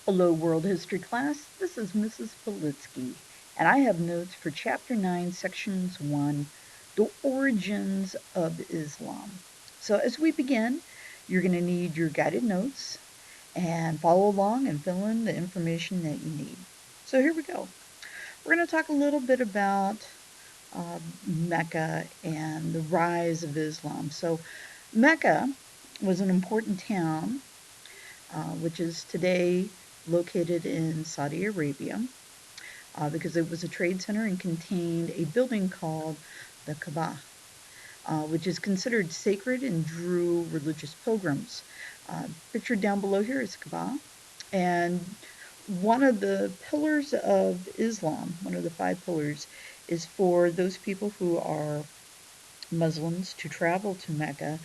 Hello, World History class. This is Mrs. Politsky, and I have notes for Chapter 9, Sections 1, The Origins of Islam. So, as we begin, you're going to need your guided notes and follow along and fill in the information that you need. So, here we go. We're going to talk a little bit about Mecca and the rise of Islam. So, Mecca was an important town which is today located in Saudi Arabia, because it was a trade center and contained a building called the Kaaba, which is considered sacred and drew religious pilgrims. Pictured down below here is Kaaba, and one of the pillars of Islam, one of the five pillars, is for those people who are Muslims to travel to Mecca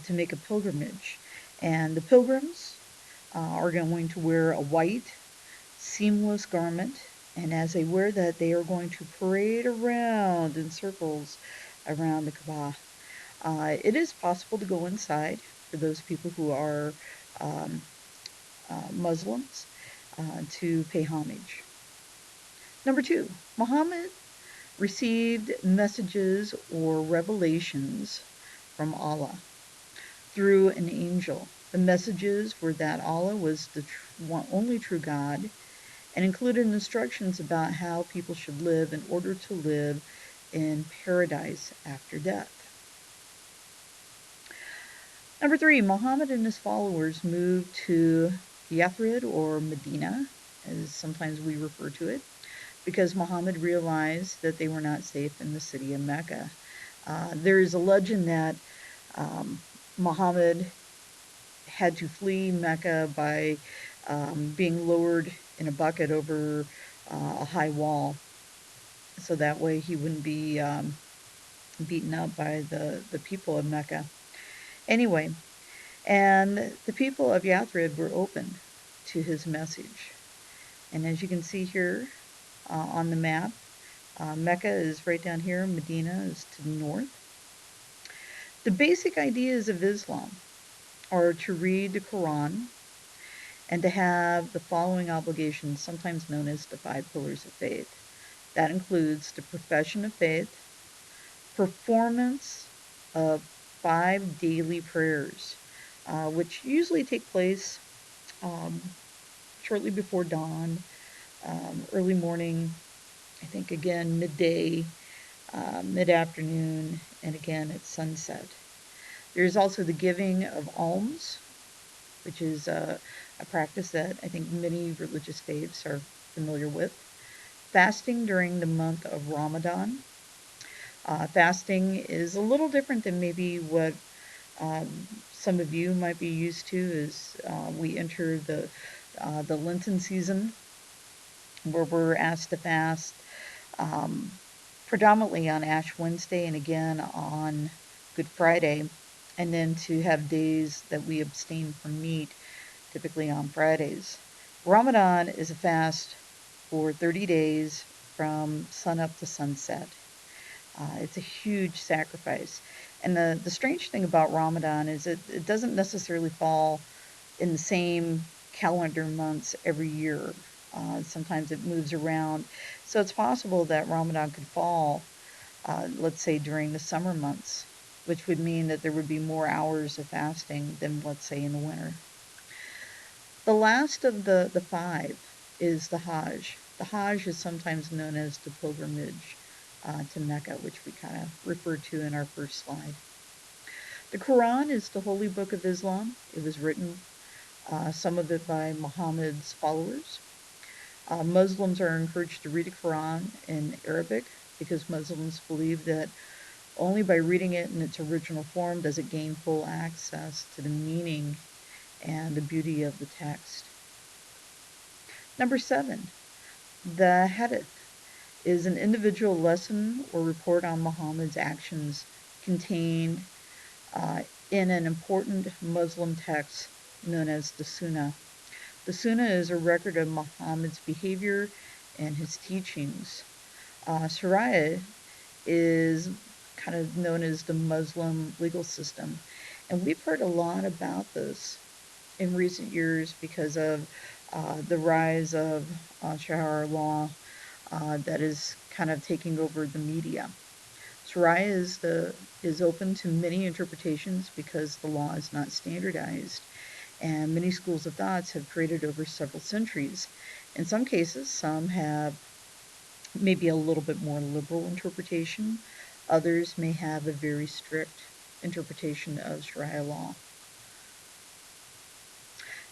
to make a pilgrimage. And the pilgrims are going to wear a white, seamless garment, and as they wear that, they are going to parade around in circles around the Kaaba. It is possible to go inside for those people who are um, Muslims to pay homage. Number two, Muhammad received messages or revelations from Allah through an angel. The messages were that Allah was the only true God and included instructions about how people should live in order to live in paradise after death. Number three, Muhammad and his followers moved to Yathrib or Medina, as sometimes we refer to it, because Muhammad realized that they were not safe in the city of Mecca. There is a legend that um, Muhammad had to flee Mecca by being lowered in a bucket over a high wall, so that way he wouldn't be beaten up by the people of Mecca. Anyway, and the people of Yathrib were open to his message. And as you can see here on the map, Mecca is right down here, Medina is to the north. The basic ideas of Islam are to read the Quran and to have the following obligations, sometimes known as the five pillars of faith. That includes the profession of faith, performance of five daily prayers, which usually take place um, shortly before dawn, early morning, I think again midday, mid afternoon, and again at sunset. There's also the giving of alms, which is a practice that I think many religious faiths are familiar with. Fasting during the month of Ramadan. Fasting is a little different than maybe what some of you might be used to as we enter the Lenten season, where we're asked to fast um, predominantly on Ash Wednesday and again on Good Friday, and then to have days that we abstain from meat, typically on Fridays. Ramadan is a fast for 30 days from sunup to sunset. It's a huge sacrifice. And the strange thing about Ramadan is it doesn't necessarily fall in the same calendar months every year. Sometimes it moves around. So it's possible that Ramadan could fall, let's say, during the summer months, which would mean that there would be more hours of fasting than, let's say, in the winter. The last of the five is the Hajj. The Hajj is sometimes known as the pilgrimage to Mecca, which we kind of referred to in our first slide. The Quran is the holy book of Islam. It was written, some of it by Muhammad's followers. Muslims are encouraged to read the Quran in Arabic because Muslims believe that only by reading it in its original form does it gain full access to the meaning and the beauty of the text. Number seven, the Hadith is an individual lesson or report on Muhammad's actions contained uh, in an important Muslim text known as the Sunnah. The Sunnah is a record of Muhammad's behavior and his teachings. Sharia is kind of known as the Muslim legal system. And we've heard a lot about this in recent years because of the rise of Sharia law that is kind of taking over the media. Sharia is open to many interpretations because the law is not standardized, and many schools of thoughts have created over several centuries. In some cases, some have maybe a little bit more liberal interpretation. Others may have a very strict interpretation of Sharia law.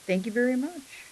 Thank you very much.